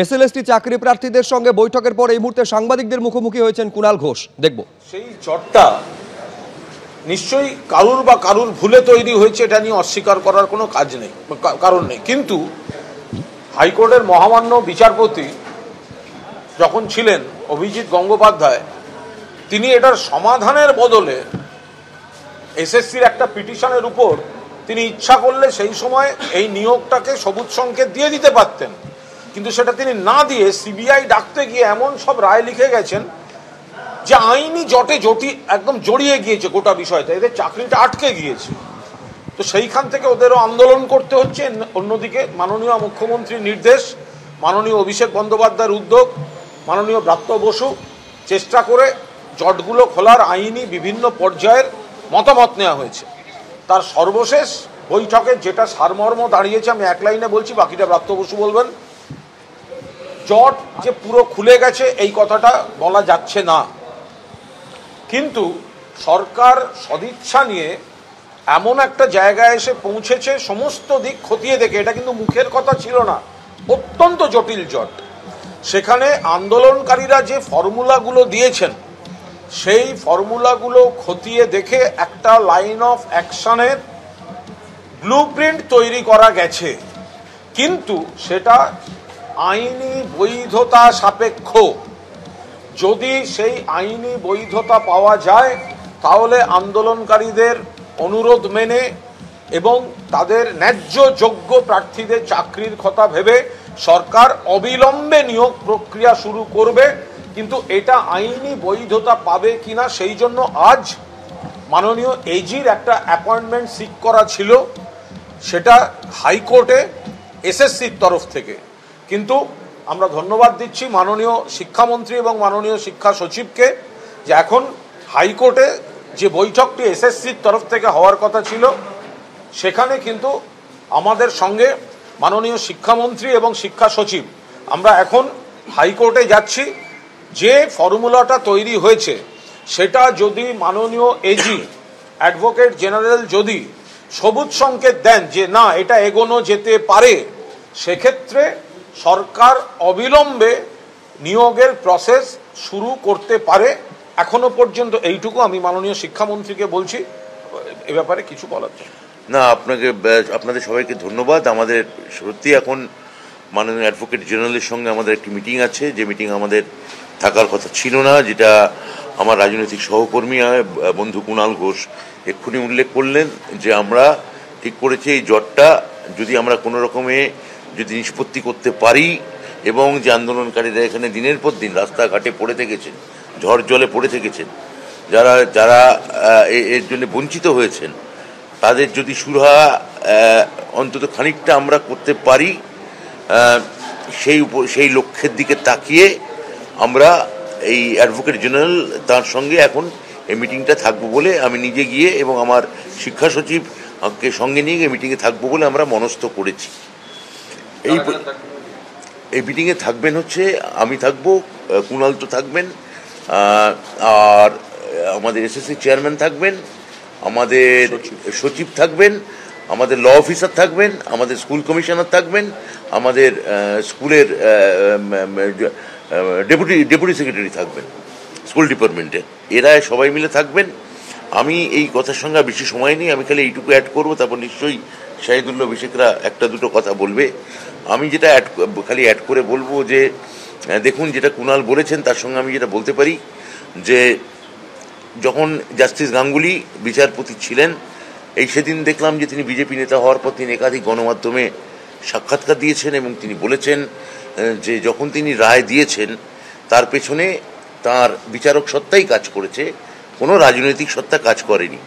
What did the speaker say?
SLST চাকরি প্রার্থীদের সঙ্গে বৈঠকের পর এই মুহূর্তে সাংবাদিকদের মুখোমুখি হয়েছেন কুণাল ঘোষ। দেখব সেই জটটা নিশ্চয়ই কারুর ভুলে তৈরি হয়েছে, এটা নিয়ে অস্বীকার করার কোনো কারণ নেই। কিন্তু হাইকোর্টের মহামান্য বিচারপতি যখন ছিলেন অভিজিৎ গঙ্গোপাধ্যায়, তিনি এটার সমাধানের বদলে এসএসসির একটা পিটিশনের উপর তিনি ইচ্ছা করলে সেই সময় এই নিয়োগটাকে সবুজ সংকেত দিয়ে দিতে পারতেন, কিন্তু সেটা তিনি না দিয়ে সিবিআই ডাকতে গিয়ে এমন সব রায় লিখে গেছেন যে আইনি জটে একদম জড়িয়ে গিয়েছে গোটা বিষয়টা, এদের চাকরিটা আটকে গিয়েছে। তো সেইখান থেকে ওদেরও আন্দোলন করতে হচ্ছে। অন্যদিকে মাননীয় মুখ্যমন্ত্রীর নির্দেশ, মাননীয় অভিষেক বন্দ্যোপাধ্যায়ের উদ্যোগ, মাননীয় ব্রাত্য বসু চেষ্টা করে জটগুলো খোলার আইনি বিভিন্ন পর্যায়ের মতামত নেওয়া হয়েছে। তার সর্বশেষ বৈঠকে যেটা সারমর্ম দাঁড়িয়েছে, আমি এক লাইনে বলছি, বাকিটা ব্রাত্য বসু বলবেন। জট যে পুরো খুলে গেছে এই কথাটা বলা যাচ্ছে না, কিন্তু সরকার সদিচ্ছা নিয়ে এমন একটা জায়গায় এসে পৌঁছেছে সমস্ত দিক খতিয়ে দেখে, এটা কিন্তু মুখের কথা ছিল না, অত্যন্ত জটিল জট। সেখানে আন্দোলনকারীরা যে ফর্মুলাগুলো দিয়েছেন সেই ফর্মুলাগুলো খতিয়ে দেখে একটা লাইন অফ অ্যাকশনের ব্লুপ্রিন্ট তৈরি করা গেছে, কিন্তু সেটা আইনি বৈধতা সাপেক্ষ। যদি সেই আইনি বৈধতা পাওয়া যায় তাহলে আন্দোলনকারীদের অনুরোধ মেনে এবং তাদের ন্যায্য যোগ্য প্রার্থীদের চাকরির কথা ভেবে সরকার অবিলম্বে নিয়োগ প্রক্রিয়া শুরু করবে। কিন্তু এটা আইনি বৈধতা পাবে কিনা সেই জন্য আজ মাননীয় এজির একটা অ্যাপয়েন্টমেন্ট সিক করা ছিল, সেটা হাইকোর্টে এসএসসির তরফ থেকে। কিন্তু আমরা ধন্যবাদ দিচ্ছি মাননীয় শিক্ষামন্ত্রী এবং মাননীয় শিক্ষা সচিবকে যে এখন হাইকোর্টে যে বৈঠকটি এসএসসির তরফ থেকে হওয়ার কথা ছিল সেখানে কিন্তু আমাদের সঙ্গে মাননীয় শিক্ষামন্ত্রী এবং শিক্ষা সচিব আমরা এখন হাইকোর্টে যাচ্ছি। যে ফর্মুলাটা তৈরি হয়েছে সেটা যদি মাননীয় এজি অ্যাডভোকেট জেনারেল যদি সবুজ সংকেত দেন যে না এটা এগোনো যেতে পারে, সেক্ষেত্রে সরকার অবিলম্বে নিয়োগের প্রসেস শুরু করতে পারে। এখনো পর্যন্ত এইটুকু আমি মাননীয় শিক্ষামন্ত্রীকে বলছি, এ ব্যাপারে কিছু বলার না। আপনাদের সবাইকে ধন্যবাদ। আমাদের সত্যি এখন মাননীয় অ্যাডভোকেট জেনারেলের সঙ্গে আমাদের একটি মিটিং আছে, যে মিটিং আমাদের থাকার কথা ছিল না, যেটা আমার রাজনৈতিক সহকর্মী বন্ধু কুণাল ঘোষ এক্ষুনি উল্লেখ করলেন যে আমরা ঠিক করেছি এই জটটা যদি আমরা কোনো রকমে যদি নিষ্পত্তি করতে পারি এবং যে আন্দোলনকারীরা এখানে দিনের পর দিন রাস্তাঘাটে পড়ে থেকেছেন, ঝড় জলে পড়ে থেকেছেন, যারা এর জন্য বঞ্চিত হয়েছেন, তাদের যদি সুরাহা অন্তত খানিকটা আমরা করতে পারি, সেই লক্ষ্যের দিকে তাকিয়ে আমরা এই অ্যাডভোকেট জেনারেল তার সঙ্গে এখন এই মিটিংটা থাকবো বলে আমি নিজে গিয়ে এবং আমার শিক্ষা সচিবকে সঙ্গে নিয়ে গিয়ে মিটিংয়ে থাকবো বলে আমরা মনস্থ করেছি। এই মিটিংয়ে থাকবেন হচ্ছে আমি থাকবো, কুণাল তো থাকবেন, আর আমাদের এসএসসি চেয়ারম্যান থাকবেন, আমাদের সচিব থাকবেন, আমাদের ল অফিসার থাকবেন, আমাদের স্কুল কমিশনার থাকবেন, আমাদের স্কুলের ডেপুটি সেক্রেটারি থাকবেন স্কুল ডিপার্টমেন্টে, এরা সবাই মিলে থাকবেন। আমি এই কথার সঙ্গে বেশি সময় নেই, আমি খালি এইটুকু অ্যাড করবো, তারপর নিশ্চয়ই শাহিদুল্লাহ অভিষেকরা একটা দুটো কথা বলবে। আমি যেটা খালি অ্যাড করে বলবো যে দেখুন, যেটা কুণাল বলেছেন তার সঙ্গে আমি যেটা বলতে পারি যে যখন জাস্টিস গাঙ্গুলি বিচারপতি ছিলেন, সেদিন দেখলাম যে তিনি বিজেপি নেতা হওয়ার পর তিনি একাধিক গণমাধ্যমে সাক্ষাৎকার দিয়েছেন এবং তিনি বলেছেন যে যখন তিনি রায় দিয়েছেন তার পেছনে তার বিচারক সত্তাই কাজ করেছে, কোনো রাজনৈতিক সত্তা কাজ করেনি।